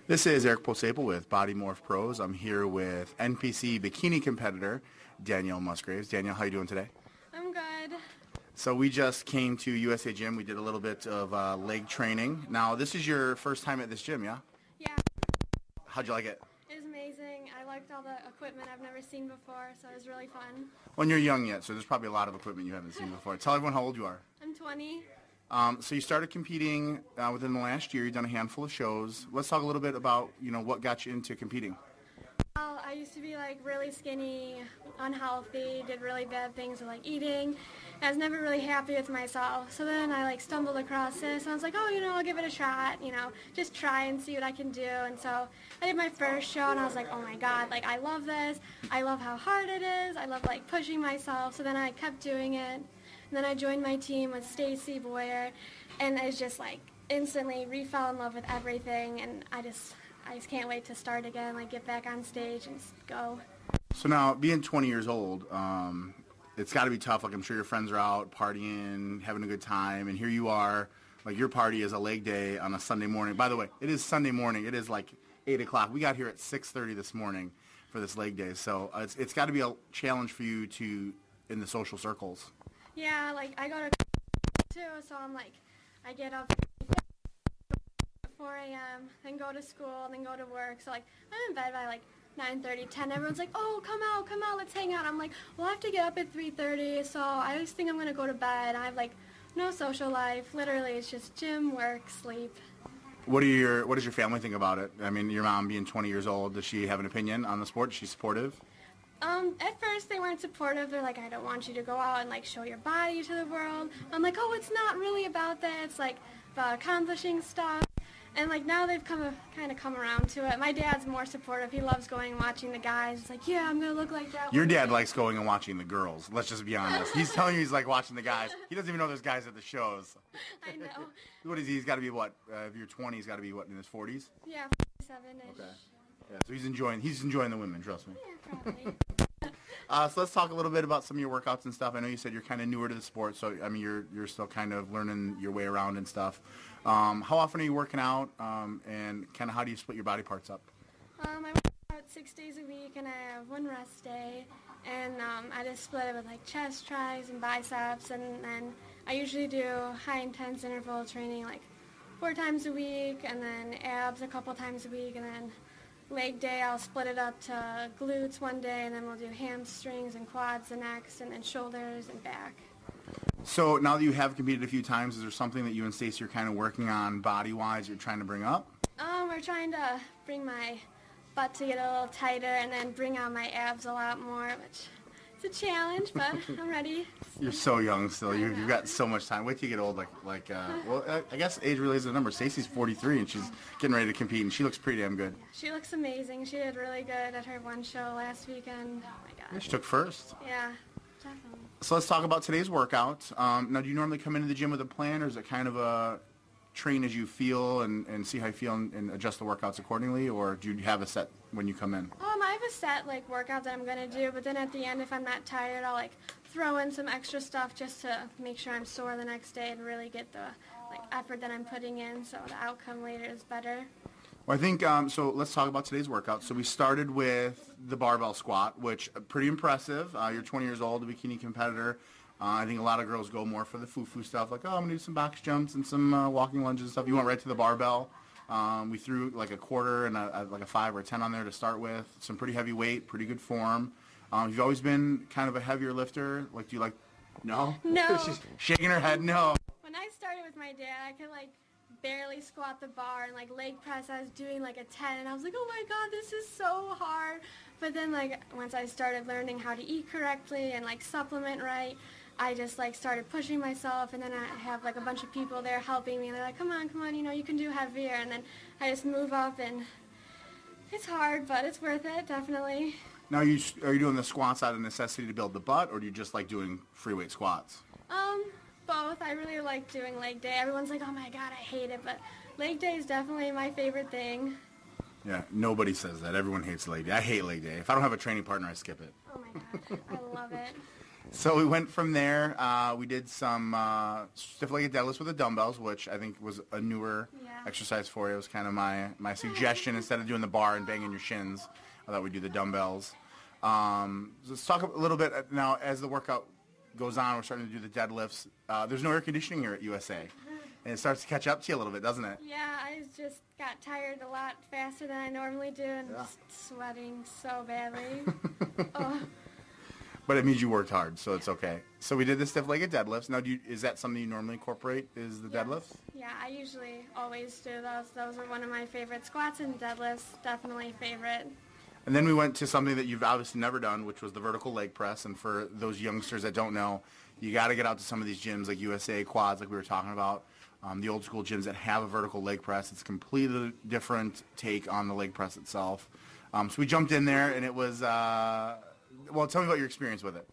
This is Eric Posaple with Body Morph Pros. I'm here with NPC bikini competitor Danielle Musgrave. Danielle, how are you doing today? I'm good. So we just came to USA Gym. We did a little bit of leg training. Now, this is your first time at this gym, yeah? Yeah. How'd you like it? It was amazing. I liked all the equipment I've never seen before, so it was really fun. Well, you're young yet, so there's probably a lot of equipment you haven't seen before. Tell everyone how old you are. I'm 20. So you started competing within the last year. You've done a handful of shows. Let's talk a little bit about, what got you into competing. Well, I used to be really skinny, unhealthy, did really bad things with eating. I was never really happy with myself. So then I stumbled across this and I was like, oh, I'll give it a shot, just try and see what I can do. And so I did my first show and I was like, oh my God, I love this. I love how hard it is. I love pushing myself. So then I kept doing it. And then I joined my team with Stacy Boyer, and I just instantly fell in love with everything, and I just can't wait to start again, get back on stage and just go. So now, being 20 years old, it's got to be tough. I'm sure your friends are out partying, having a good time, and here you are. Your party is a leg day on a Sunday morning. By the way, it is Sunday morning. It is 8 o'clock. We got here at 6:30 this morning for this leg day, so it's got to be a challenge for you in the social circles. Yeah, I go to too, so I get up at 4 a.m., then go to school, then go to work. So I'm in bed by 9:30, 10. Everyone's like, oh, come out, let's hang out. I'm like, well, I have to get up at 3:30, so I just think I'm going to go to bed. I have no social life. Literally, it's just gym, work, sleep. What does your family think about it? I mean, your mom being 20 years old, does she have an opinion on the sport? Is she supportive? At first they weren't supportive. They're like, I don't want you to go out and show your body to the world. I'm like, oh, it's not really about that. It's about accomplishing stuff. And now they've kind of come around to it. My dad's more supportive. He loves going and watching the guys. It's yeah, I'm gonna look like that. Your dad likes going and watching the girls. Let's just be honest. He's telling you he's watching the guys. He doesn't even know there's guys at the shows. I know. What is he? He's got to be what? If you're 20, he's got to be what, in his 40s? Yeah, 47-ish. Okay. Yeah, so he's enjoying the women. Trust me. Yeah, probably. So let's talk a little bit about some of your workouts and stuff. I know you said you're kind of newer to the sport, so I mean you're still kind of learning your way around and stuff. How often are you working out, and kind of how do you split your body parts up? I work out 6 days a week, and I have one rest day, and I just split it with chest, tris, and biceps, and then I usually do high intense interval training 4 times a week, and then abs a couple times a week, and then leg day, I'll split it up to glutes one day, and then we'll do hamstrings and quads the next, and then shoulders and back. So now that you have competed a few times, is there something that you and Stacey are kind of working on body-wise you're trying to bring up? We're trying to bring my butt to get a little tighter and then bring out my abs a lot more, which it's a challenge, but I'm ready. You're so young still. You've got so much time. Wait till you get old. Well, I guess age really is a number. Stacey's 43 and she's getting ready to compete, and she looks pretty damn good. She looks amazing. She did really good at her one show last weekend. Oh my God. Yeah, she took first. Yeah, definitely. So let's talk about today's workout. Now, do you normally come into the gym with a plan, or is it kind of a train as you feel and see how you feel and adjust the workouts accordingly, or do you have a set when you come in? I have a set workout that I'm going to do, but then at the end, if I'm not tired, I'll throw in some extra stuff just to make sure I'm sore the next day and really get the effort that I'm putting in, so the outcome later is better. Well, I think, so let's talk about today's workout. So we started with the barbell squat, which pretty impressive. You're 20 years old, a bikini competitor. I think a lot of girls go more for the foo-foo stuff, I'm going to do some box jumps and some walking lunges and stuff. You went right to the barbell. We threw a quarter and a 5 or a 10 on there to start with. Some pretty heavy weight, pretty good form. You've always been kind of a heavier lifter. Do you no? No. She's shaking her head, no. When I started with my dad, I could barely squat the bar, and leg press I was doing a 10, and I was like, oh my God, this is so hard. But then once I started learning how to eat correctly and supplement right, I just started pushing myself, and then I have a bunch of people there helping me, and they're like, come on, you can do heavier, and then I just move up, and it's hard, but it's worth it, definitely. Now, are you doing the squats out of necessity to build the butt, or do you just like doing free weight squats? Both. I really like doing leg day. Everyone's like, oh my God, I hate it, but leg day is definitely my favorite thing. Yeah, nobody says that. Everyone hates leg day. I hate leg day. If I don't have a training partner, I skip it. Oh my God, I love it. So we went from there. We did some stiff-legged deadlifts with the dumbbells, which I think was a newer exercise for you. It was kind of my suggestion. Instead of doing the bar and banging your shins, I thought we'd do the dumbbells. So let's talk a little bit now. As the workout goes on, we're starting to do the deadlifts. There's no air conditioning here at USA. And it starts to catch up to you a little bit, doesn't it? Yeah, I just got tired a lot faster than I normally do and just sweating so badly. Oh. But it means you worked hard, so it's okay. So we did the stiff-legged deadlifts. Now, is that something you normally incorporate, is the deadlifts? Yeah, I usually always do those. Those are one of my favorite squats and deadlifts, definitely favorite. And then we went to something that you've obviously never done, which was the vertical leg press. And for those youngsters that don't know, you got to get out to some of these gyms like USA, Quads, like we were talking about, the old school gyms that have a vertical leg press. It's a completely different take on the leg press itself. So we jumped in there, and it was... well, tell me about your experience with it.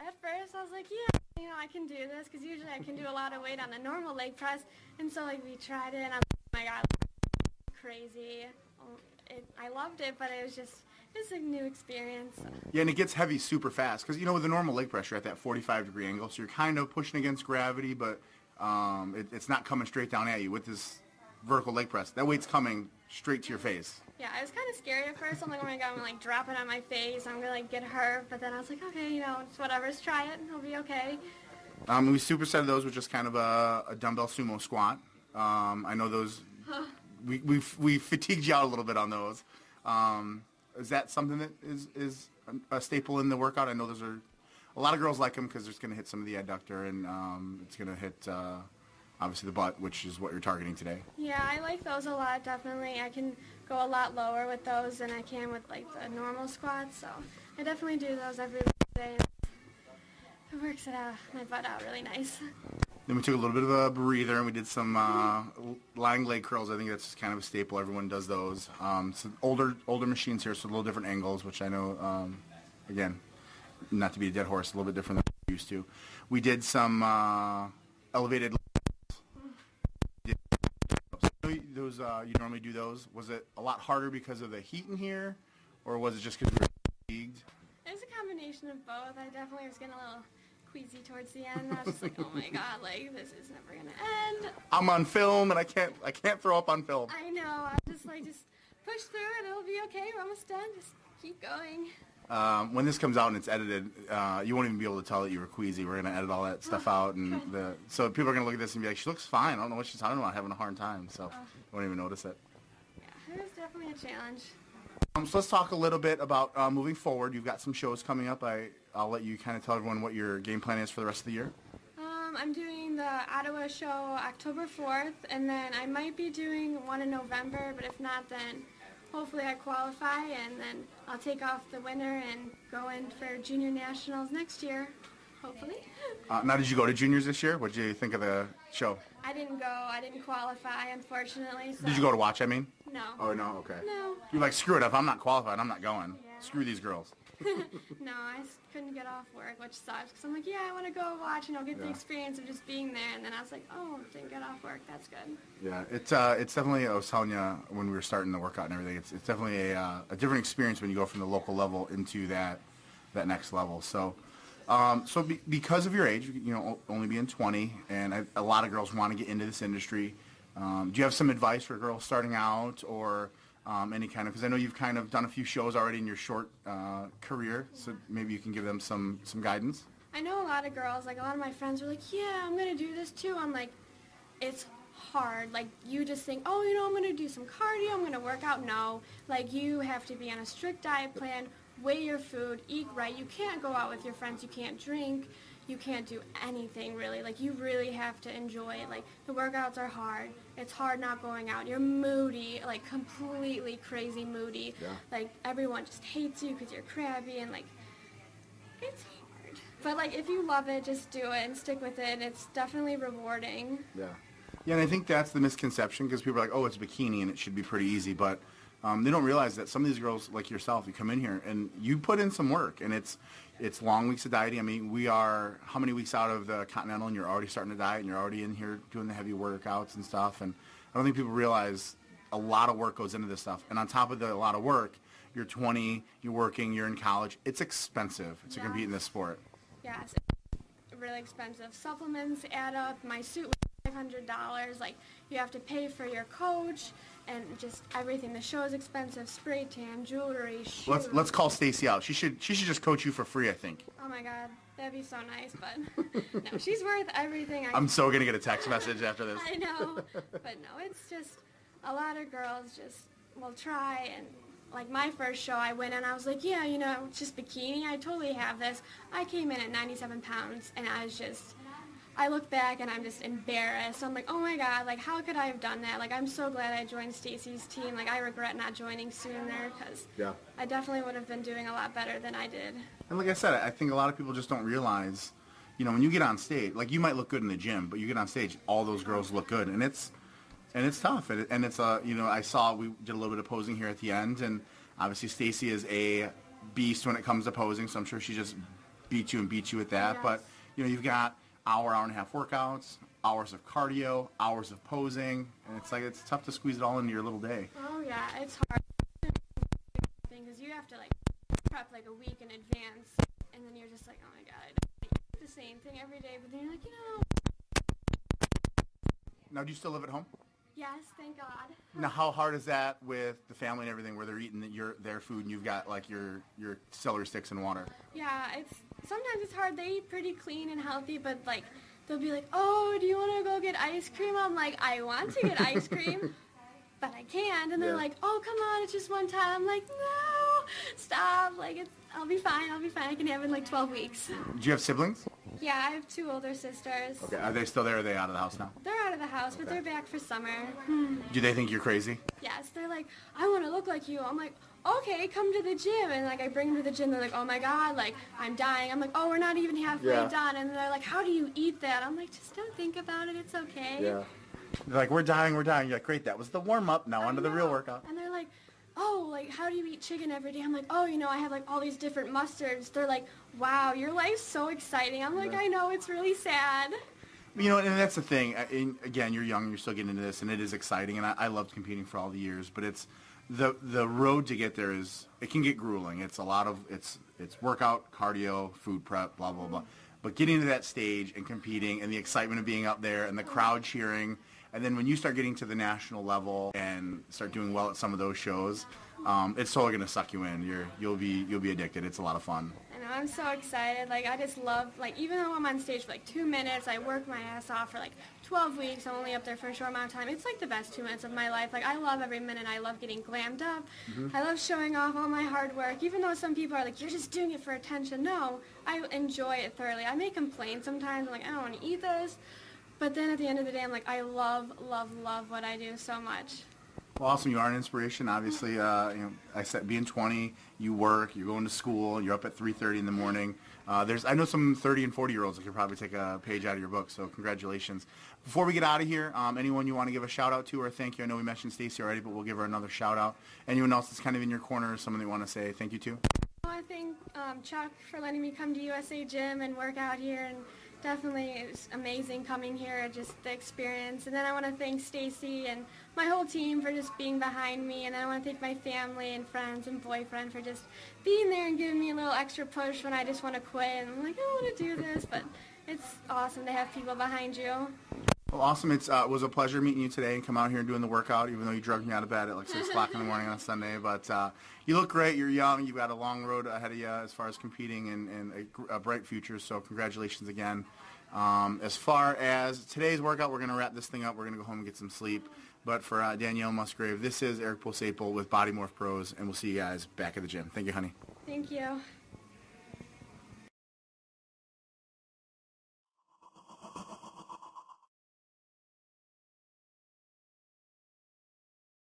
At first, I was like, yeah, you know, I can do this, because usually I can do a lot of weight on the normal leg press. And so, like, we tried it, and I'm like, oh my God, crazy. I loved it, but it was a new experience. Yeah, and it gets heavy super fast, because, you know, with the normal leg press, you're at that 45-degree angle, so you're kind of pushing against gravity, but it's not coming straight down at you. With this vertical leg press, that weight's coming straight to your face. Yeah, I was kind of scared at first. I'm like, oh my God, I'm like dropping on my face. I'm gonna like get hurt. But then I was like, okay, you know, it's whatever. Let's try it. It'll be okay. We superset those with just kind of a dumbbell sumo squat. I know those. We fatigued you out a little bit on those. Is that something that is a staple in the workout? I know those are a lot of girls like them because it's going to hit some of the adductor and it's going to hit. Obviously the butt, which is what you're targeting today. Yeah, I like those a lot, definitely. I can go a lot lower with those than I can with like the normal squats, so I definitely do those every day. It works my butt out really nice. Then we took a little bit of a breather and we did some lying leg curls. I think that's kind of a staple. Everyone does those. So older machines here, so a little different angles, which I know, again, not to be a dead horse, a little bit different than we used to. We did some elevated those you normally do those. Was it a lot harder because of the heat in here, or was it just because you were fatigued? It was a combination of both. I definitely was getting a little queasy towards the end. I was just like, oh my God, like this is never gonna end. I'm on film and I can't throw up on film. I know. I just push through it. It'll be okay. We're almost done. Just keep going. When this comes out and it's edited, you won't even be able to tell that you were queasy. We're going to edit all that stuff out. And so people are going to look at this and be like, she looks fine. I don't know what she's talking about, having a hard time. So you won't even notice it. Yeah, it was definitely a challenge. So let's talk a little bit about moving forward. You've got some shows coming up. I'll let you kind of tell everyone what your game plan is for the rest of the year. I'm doing the Ottawa show October 4th, and then I might be doing one in November, but if not, then hopefully I qualify, and then I'll take off the winter and go in for junior nationals next year, hopefully. Now, did you go to juniors this year? What did you think of the show? I didn't go. I didn't qualify, unfortunately. So. Did you go to watch, I mean? No. Oh, no? Okay. No. You're like, screw it. If I'm not qualified, I'm not going. Yeah. Screw these girls. No, I couldn't get off work, which sucks. Because I'm like, yeah, I want to go watch, get the experience of just being there. And then I was like, oh, didn't get off work. That's good. Yeah, it's definitely, I was telling you when we were starting the workout and everything, it's definitely a different experience when you go from the local level into that next level. So, because of your age, only being 20, and a lot of girls want to get into this industry, do you have some advice for girls starting out or any kind of, because I know you've kind of done a few shows already in your short career, so maybe you can give them some guidance? I know a lot of girls, like a lot of my friends are like, yeah, I'm going to do this too. I'm like, it's hard. Like, you just think, oh, I'm going to do some cardio, I'm going to work out. No, like, you have to be on a strict diet plan, weigh your food, eat right. You can't go out with your friends, you can't drink, you can't do anything really. Like, you really have to enjoy it. Like, the workouts are hard. It's hard not going out. You're moody, like completely crazy moody. Yeah. Like, everyone just hates you because you're crabby and like, it's hard. But like, if you love it, just do it and stick with it. It's definitely rewarding. Yeah. Yeah, and I think that's the misconception because people are like, oh, it's bikini and it should be pretty easy. But they don't realize that some of these girls like yourself, you come in here and you put in some work, and it's long weeks of dieting. I mean, we are how many weeks out of the Continental, and you're already starting to diet, and you're already in here doing the heavy workouts and stuff. And I don't think people realize a lot of work goes into this stuff. And on top of a lot of work, you're 20, you're working, you're in college. It's expensive to Yes. compete in this sport. Yes, it's really expensive. Supplements add up. My suit was $500. Like, you have to pay for your coach and just everything. The show is expensive. Spray tan, jewelry, shoes. Let's call Stacy out. She should just coach you for free, I think. Oh my God, that'd be so nice. But no, she's worth everything. I'm so gonna get a text message after this. I know, but no, it's just a lot of girls just will try. And like my first show I went and I was like, yeah, you know, it's just bikini. I totally have this. I came in at 97 pounds and I look back and I'm just embarrassed. I'm like, oh my God, like how could I have done that? Like I'm so glad I joined Stacy's team. Like I regret not joining sooner because I definitely would have been doing a lot better than I did. And like I said, I think a lot of people just don't realize, you know, when you get on stage, like you might look good in the gym, but you get on stage, all those girls look good, and it's tough, and it's you know, I saw we did a little bit of posing here at the end, and obviously Stacy is a beast when it comes to posing, so I'm sure she just beat you with that. Yes. But you know, you've got hour and a half workouts, hours of cardio, hours of posing, and it's tough to squeeze it all into your little day. Oh yeah, it's hard because you have to like prep like a week in advance, and then you're just like, oh my God, I do the same thing every day, but then you're like, you know. Now, do you still live at home? Yes, thank God. Now, how hard is that with the family and everything, where they're eating their food and you've got like your celery sticks and water? Yeah, sometimes it's hard. They eat pretty clean and healthy, but like they'll be like, oh, do you want to go get ice cream? I'm like, I want to get ice cream, but I can't. And they're like, oh, come on, it's just one time. I'm like, no, stop. Like, I'll be fine. I can have it in like 12 weeks. Do you have siblings? Yeah, I have 2 older sisters. Okay, are they still there, or are they out of the house now? They're out of the house, but they're back for summer. Do they think you're crazy? Yes, they're like, I want to look like you. I'm like, okay, come to the gym. And like I bring them to the gym. They're like, oh my God, like I'm dying. I'm like, oh, we're not even halfway done. And they're like, how do you eat that? I'm like, just don't think about it. It's okay. Yeah. They're like, we're dying. You're like, great, that was the warm-up. Now onto the real workout. And they're like, oh, like, how do you eat chicken every day? I'm like, oh, you know, I have like all these different mustards. They're like, wow, your life's so exciting. I'm like, I know, it's really sad. You know, and that's the thing. Again, you're young, you're still getting into this, and it is exciting. And I loved competing for all the years, but it's the road to get there it can get grueling. It's a lot of it's workout, cardio, food prep, blah blah blah. But getting to that stage and competing, and the excitement of being up there, and the crowd cheering. And then when you start getting to the national level and start doing well at some of those shows, it's totally going to suck you in. You'll be addicted. It's a lot of fun. I know, I'm so excited. Like, I just love, like, even though I'm on stage for like 2 minutes, I work my ass off for like 12 weeks. I'm only up there for a short amount of time. It's like the best 2 minutes of my life. Like, I love every minute. I love getting glammed up. I love showing off all my hard work. Even though some people are like, you're just doing it for attention. No, I enjoy it thoroughly. I may complain sometimes. I'm like, I don't want to eat this. But then at the end of the day, I'm like, I love, love, love what I do so much. Well, awesome. You are an inspiration. Obviously, you know, I said being 20, you work, you're going to school, you're up at 3:30 in the morning. I know some 30 and 40-year-olds that could probably take a page out of your book, so congratulations. Before we get out of here, anyone you want to give a shout-out to or thank you? I know we mentioned Stacy already, but we'll give her another shout-out. Anyone else that's kind of in your corner or someone that you want to say thank you to? I thank Chuck for letting me come to USA Gym and work out here, and definitely it was amazing coming here, just the experience. And then I want to thank Stacy and my whole team for just being behind me, and then I want to thank my family and friends and boyfriend for just being there and giving me a little extra push when I just want to quit, and I'm like, I don't want to do this, but it's awesome to have people behind you. Well, awesome. It was a pleasure meeting you today and come out here and doing the workout, even though you drugged me out of bed at like 6 o'clock in the morning on Sunday. But you look great. You're young. You've got a long road ahead of you as far as competing and a bright future. So congratulations again. As far as today's workout, we're going to wrap this thing up. We're going to go home and get some sleep. But for Danielle Musgrave, this is Eric Posaple with Body Morph Pros, and we'll see you guys back at the gym. Thank you, honey. Thank you.